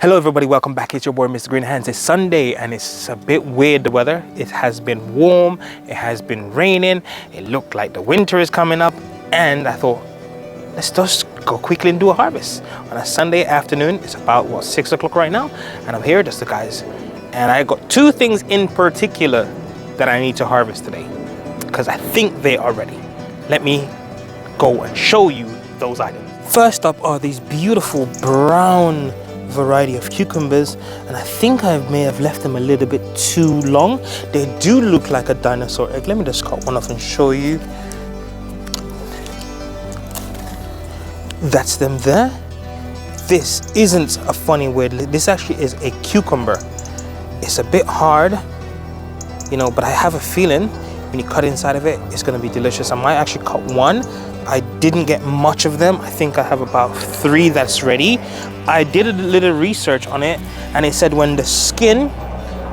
Hello everybody, welcome back. It's your boy Mr. Green Hands. It's Sunday and it's a bit weird, the weather. It has been warm, it has been raining, it looked like the winter is coming up, and I thought, let's just go quickly and do a harvest. On a Sunday afternoon, it's about, what, 6 o'clock right now, and I'm here, just the guys. And I got two things in particular that I need to harvest today, because I think they are ready. Let me go and show you those items. First up are these beautiful brown variety of cucumbers, and I think I may have left them a little bit too long. They do look like a dinosaur egg. Let me just cut one off and show you. That's them there. This isn't a funny word. This actually is a cucumber. It's a bit hard, you know, but I have a feeling when you cut inside of it, it's going to be delicious. I might actually cut one. I didn't get much of them. I think I have about 3 that's ready. I did a little research on it, and it said when the skin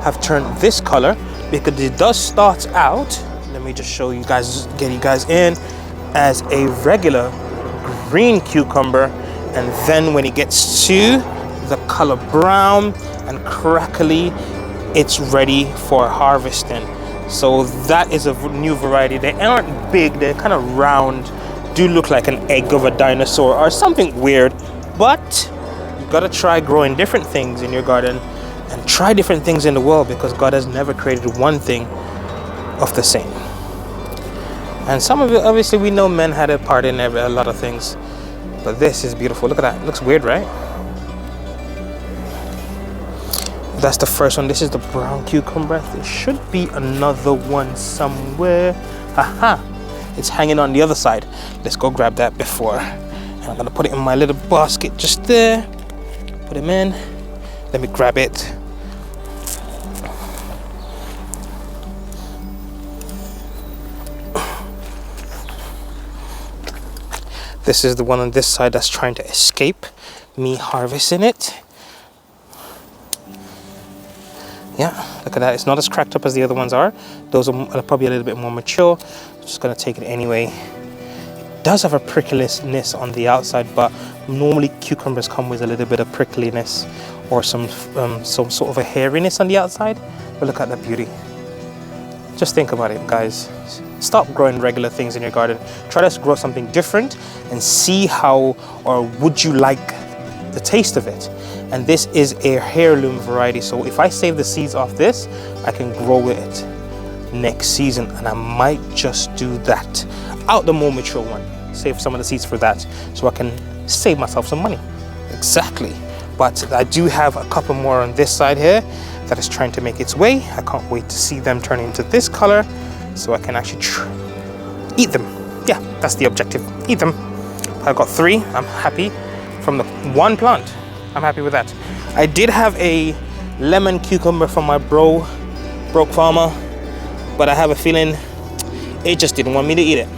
have turned this color, because it does start out, let me just show you guys, get you guys in, as a regular green cucumber, and then when it gets to the color brown and crackly, it's ready for harvesting. So that is a new variety. They aren't big, they're kind of round, do look like an egg of a dinosaur or something weird, but you gotta try growing different things in your garden and try different things in the world, because God has never created one thing of the same. And some of it, obviously, we know men had a part in a lot of things, but this is beautiful. Look at that. It looks weird, right? That's the first one. This is the brown cucumber. There should be another one somewhere. Aha! It's hanging on the other side. Let's go grab that before. And I'm gonna put it in my little basket just there. Put him in. Let me grab it. This is the one on this side that's trying to escape me harvesting it. Yeah, look at that. It's not as cracked up as the other ones are. Those are probably a little bit more mature. I'm just gonna take it anyway. It does have a prickliness on the outside, but normally cucumbers come with a little bit of prickliness or some sort of a hairiness on the outside. But look at that beauty. Just think about it, guys. Stop growing regular things in your garden. Try to grow something different and see how, or would you like the taste of it. And this is a heirloom variety, so if I save the seeds off this, I can grow it next season, and I might just do that. Out the more mature one, save some of the seeds for that, so I can save myself some money. Exactly. But I do have a couple more on this side here that is trying to make its way. I can't wait to see them turn into this color, so I can actually eat them. Yeah, that's the objective. Eat them. I've got 3. I'm happy from the one plant. I'm happy with that. I did have a lemon cucumber from my broke farmer, but I have a feeling it just didn't want me to eat it.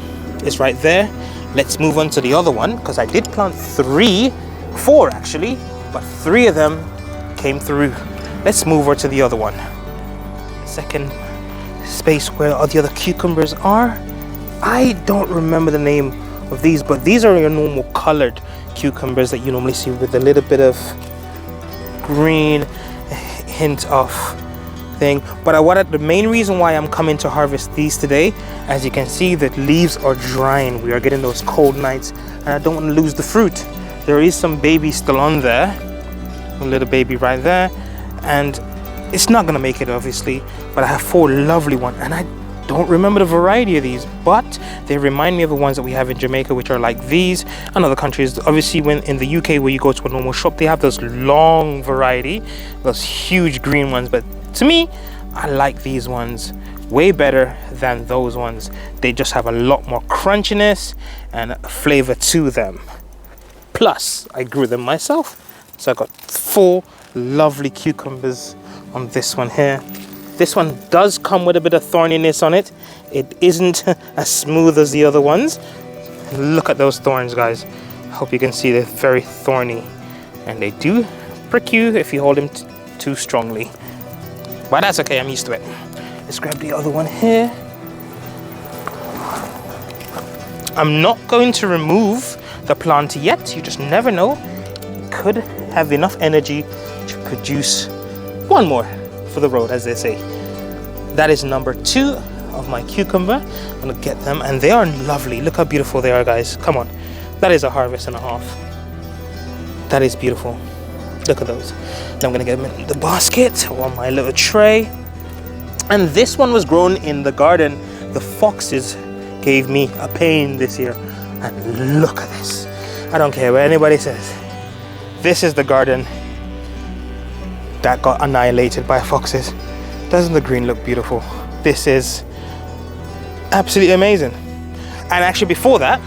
It's right there. Let's move on to the other one, because I did plant 4 actually, but 3 of them came through. Let's move over to the other one. Second space where all the other cucumbers are. I don't remember the name of these, but these are your normal colored cucumbers that you normally see with a little bit of green hint of thing. But the main reason why I'm coming to harvest these today, as you can see, the leaves are drying. We are getting those cold nights, and I don't want to lose the fruit. There is some baby still on there, a little baby right there, and it's not gonna make it, obviously, but I have 4 lovely ones, and I don't remember the variety of these, but they remind me of the ones that we have in Jamaica, which are like these, and other countries. Obviously, when in the UK, where you go to a normal shop, they have those long variety, those huge green ones. But to me, I like these ones way better than those ones. They just have a lot more crunchiness and flavor to them. Plus, I grew them myself, so I got 4 lovely cucumbers on this one here. This one does come with a bit of thorniness on it. It isn't as smooth as the other ones. Look at those thorns, guys. I hope you can see they're very thorny, and they do prick you if you hold them too strongly. But that's okay, I'm used to it. Let's grab the other one here. I'm not going to remove the plant yet. You just never know. Could have enough energy to produce one more for the road, as they say. That is number 2 of my cucumber. I'm gonna get them, and they are lovely. Look how beautiful they are, guys. Come on, that is a harvest and a half. That is beautiful. Look at those. Now I'm gonna get them in the basket or my little tray. And this one was grown in the garden. The foxes gave me a pain this year. And look at this. I don't care what anybody says. This is the garden that got annihilated by foxes. Doesn't the green look beautiful? This is absolutely amazing. And actually before that,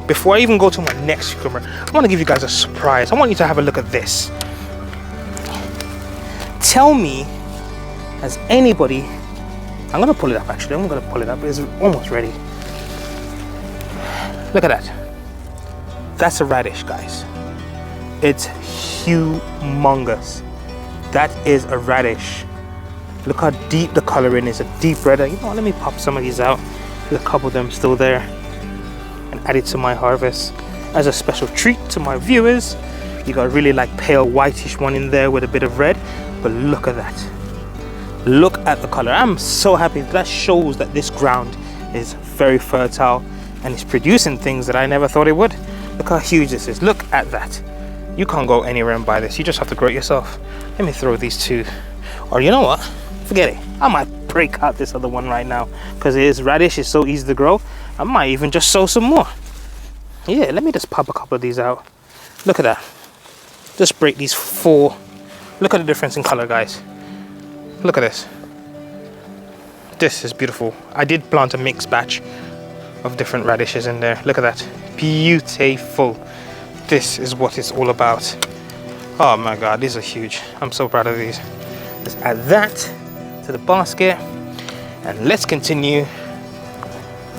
before I even go to my next cucumber, I want to give you guys a surprise. I want you to have a look at this. Tell me, has anybody... I'm going to pull it up actually. I'm going to pull it up. It's almost ready. Look at that. That's a radish, guys. It's humongous. That is a radish. Look how deep the coloring is. A deep red. You know what? Let me pop some of these out. There's a couple of them still there. And add it to my harvest as a special treat to my viewers. You got a really like pale whitish one in there with a bit of red. But look at that. Look at the color. I'm so happy. That shows that this ground is very fertile and it's producing things that I never thought it would. Look how huge this is. Look at that. You can't go anywhere and buy this. You just have to grow it yourself. Let me throw these two. Or you know what? Forget it. I might break out this other one right now because it is radish. It's so easy to grow. I might even just sow some more. Yeah, let me just pop a couple of these out. Look at that. Just break these 4. Look at the difference in color, guys. Look at this. This is beautiful. I did plant a mixed batch of different radishes in there. Look at that. Beautiful. This is what it's all about. Oh my God, these are huge. I'm so proud of these. Let's add that to the basket and let's continue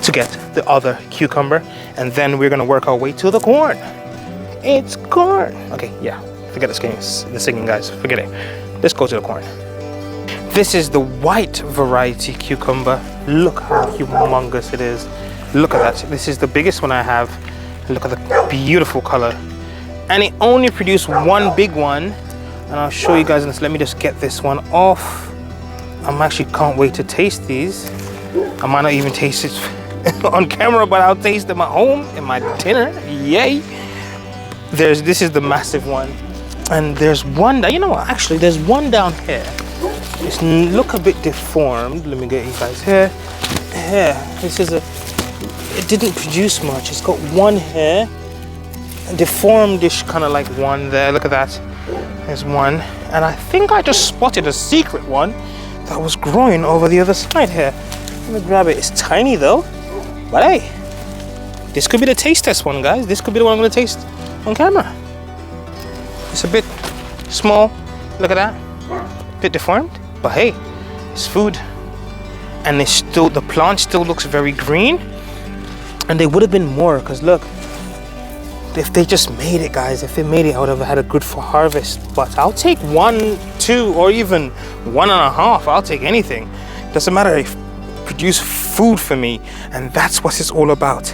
to get the other cucumber, and then we're gonna work our way to the corn. It's corn. Okay, yeah, forget the singing, guys. Forget it. Let's go to the corn. This is the white variety cucumber. Look how humongous it is. Look at that. This is the biggest one I have. Look at the beautiful color. And it only produced one big one. And I'll show you guys this. Let me just get this one off. I'm actually can't wait to taste these. I might not even taste it on camera, but I'll taste them at home in my dinner. Yay! This is the massive one. And there's one that, you know what, actually there's one down here. It's look a bit deformed. Let me get you guys here. Here, this is it didn't produce much. It's got one here, a deformed-ish kind of like one there. Look at that. There's one. And I think I just spotted a secret one that was growing over the other side here. Let me grab it. It's tiny though. But hey, this could be the taste test one, guys. This could be the one I'm going to taste on camera. It's a bit small. Look at that. A bit deformed. But hey, it's food. And it's still, the plant still looks very green. And they would have been more, because look, if they just made it, guys, if they made it, I would have had a good harvest. But I'll take 1, 2, or even 1.5. I'll take anything. Doesn't matter if produce food for me, and that's what it's all about.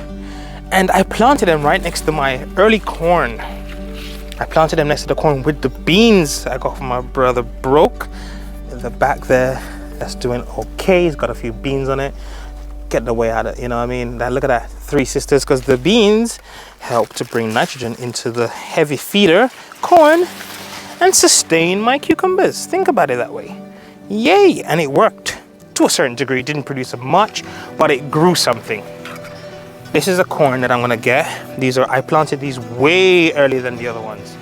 And I planted them right next to my early corn. I planted them next to the corn with the beans I got from my brother broke. In the back there, that's doing okay. It's got a few beans on it. Get the way out of it, you know what I mean? Look at that, 3 sisters, because the beans help to bring nitrogen into the heavy feeder corn and sustain my cucumbers. Think about it that way. Yay! And it worked to a certain degree. It didn't produce much, but it grew something. This is a corn that I'm gonna get. I planted these way earlier than the other ones.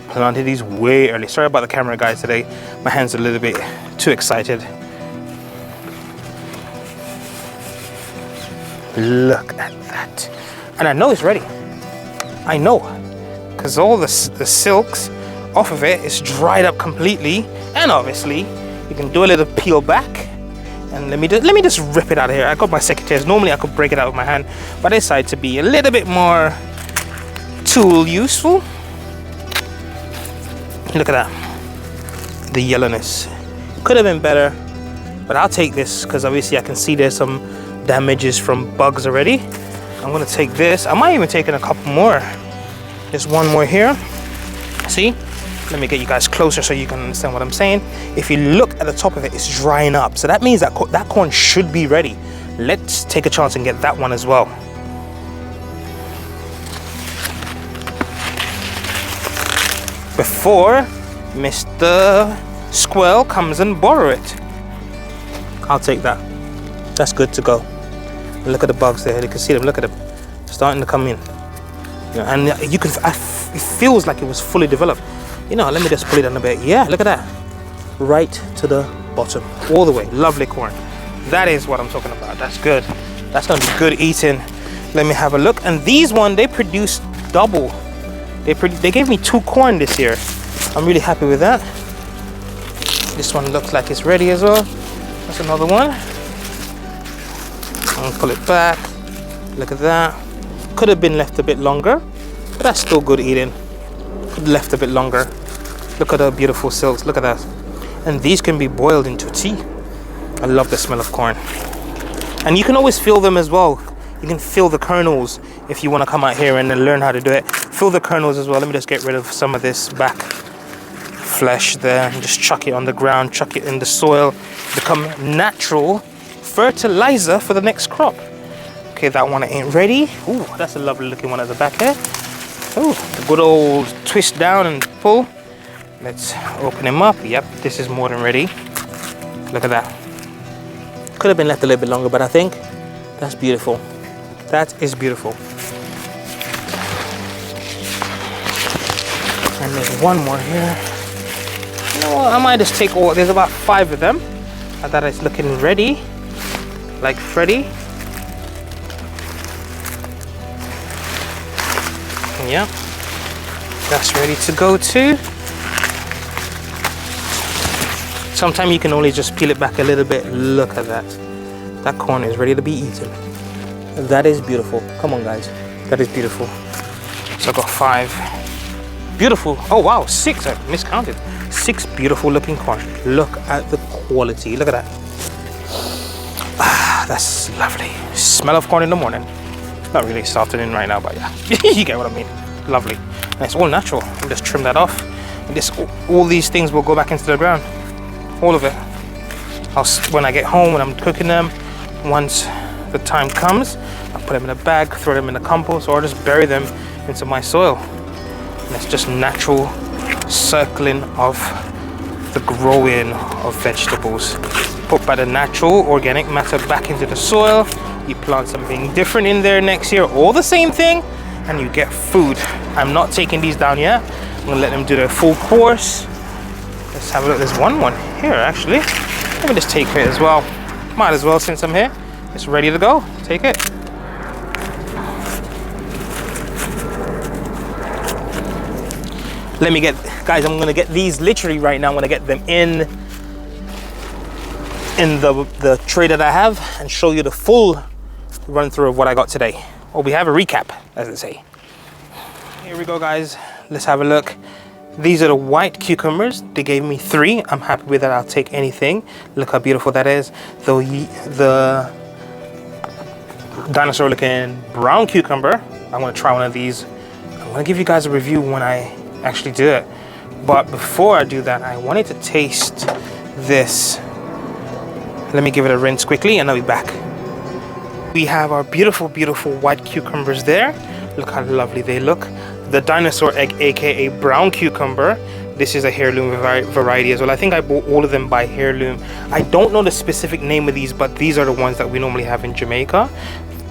Planted these way early. Sorry about the camera, guys, today. My hand's a little bit too excited. Look at that. And I know it's ready. I know. Because all the silks off of it is dried up completely. And obviously, you can do a little peel back. And let me just rip it out of here. I got my secateurs. Normally I could break it out with my hand, but I decided to be a little bit more tool useful. Look at that. The yellowness. Could have been better, but I'll take this because obviously I can see there's some damages from bugs already. I'm gonna take this. I might even take in a couple more. There's one more here. See? Let me get you guys closer so you can understand what I'm saying. If you look at the top of it, it's drying up. So that means that that corn should be ready. Let's take a chance and get that one as well. Before Mr. Squirrel comes and borrow it. I'll take that. That's good to go. Look at the bugs there. You can see them. Look at them starting to come in. You know, and you can. It feels like it was fully developed. You know, let me just pull it down a bit. Yeah, look at that. Right to the bottom, all the way. Lovely corn. That is what I'm talking about. That's good. That's gonna be good eating. Let me have a look. And these one, they produce double. They gave me 2 corn this year. I'm really happy with that. This one looks like it's ready as well. That's another one. I'll pull it back. Look at that. Could have been left a bit longer, but that's still good eating. Could have left a bit longer. Look at the beautiful silks. Look at that. And these can be boiled into tea. I love the smell of corn. And you can always feel them as well. You can feel the kernels if you want to come out here and learn how to do it. Feel the kernels as well. Let me just get rid of some of this back flesh there and just chuck it on the ground, chuck it in the soil, become natural fertilizer for the next crop. Okay, that one ain't ready. Ooh, that's a lovely looking one at the back here. Ooh, the good old twist down and pull. Let's open him up. Yep, this is more than ready. Look at that. Could have been left a little bit longer, but I think that's beautiful. That is beautiful. And there's one more here. You know what, I might just take all, there's about 5 of them. That is looking ready, like Freddy. Yeah, that's ready to go too. Sometimes you can only just peel it back a little bit. Look at that. That corn is ready to be eaten. That is beautiful. Come on, guys. That is beautiful. So I've got 5. Beautiful. Oh, wow. 6. I miscounted. 6 beautiful looking corn. Look at the quality. Look at that. Ah, that's lovely. Smell of corn in the morning. Not really, it's afternoon right now, but yeah. You get what I mean. Lovely. And it's all natural. I'll just trim that off. And this, all these things will go back into the ground. All of it. When I get home, when I'm cooking them, once the time comes, I'll put them in a bag, throw them in the compost, or just bury them into my soil. And it's just natural circling of the growing of vegetables. Put by the natural organic matter back into the soil. You plant something different in there next year, all the same thing, and you get food. I'm not taking these down yet. I'm gonna let them do their full course. Let's have a look. There's one here actually. Let me just take it as well. Might as well, since I'm here. It's ready to go. Take it. Let me get, guys, I'm gonna get these literally right now. I'm gonna get them in the tray that I have and show you the full run through of what I got today. Or we have a recap, as they say. Here we go, guys. Let's have a look. These are the white cucumbers. They gave me 3. I'm happy with that. I'll take anything. Look how beautiful that is. The dinosaur looking brown cucumber. I'm gonna try one of these. I'm gonna give you guys a review when I actually do it. But before I do that, I wanted to taste this. Let me give it a rinse quickly and I'll be back. We have our beautiful, beautiful white cucumbers there. Look how lovely they look. The dinosaur egg, aka brown cucumber. This is a heirloom variety as well. I think I bought all of them by heirloom. I don't know the specific name of these, but these are the ones that we normally have in Jamaica.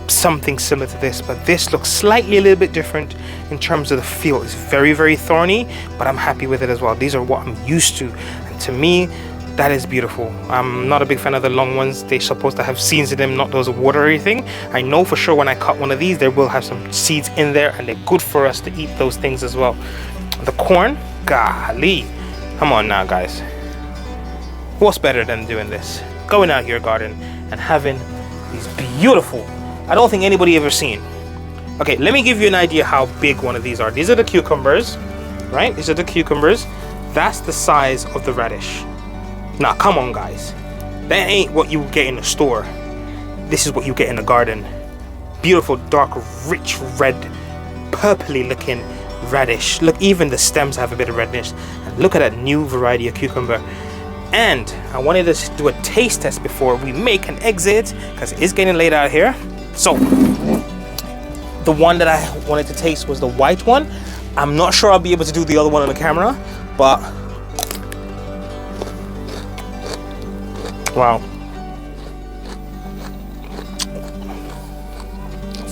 Something similar to this, but this looks slightly a little bit different in terms of the feel. It's very, very thorny, but I'm happy with it as well. These are what I'm used to, and to me, that is beautiful. I'm not a big fan of the long ones. They're supposed to have seeds in them, not those watery thing. I know for sure when I cut one of these, there will have some seeds in there, and they're good for us to eat those things as well. The corn, golly. Come on now, guys. What's better than doing this? Going out your garden and having these beautiful, I don't think anybody ever seen. Okay, let me give you an idea how big one of these are. These are the cucumbers, right? These are the cucumbers. That's the size of the radish. Now, come on, guys. That ain't what you get in the store. This is what you get in the garden. Beautiful, dark, rich red, purpley looking radish. Look, even the stems have a bit of redness. And Look at that new variety of cucumber. And I wanted to do a taste test before we make an exit, because it's getting late out here. So the one that I wanted to taste was the white one. I'm not sure I'll be able to do the other one on the camera, but wow.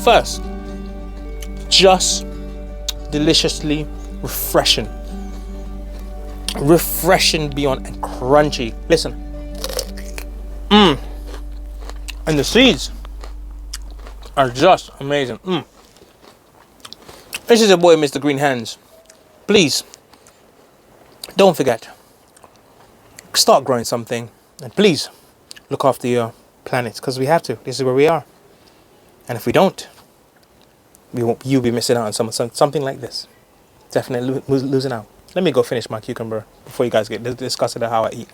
First, just deliciously refreshing. Refreshing beyond, and crunchy. Listen. And the seeds are just amazing. This is your boy, Mr. Green Hands. Please, don't forget, start growing something. And please, look after your planet, because we have to. This is where we are. And if we don't, you'll be missing out on something like this. Definitely losing out. Let me go finish my cucumber before you guys get disgusted at how I eat.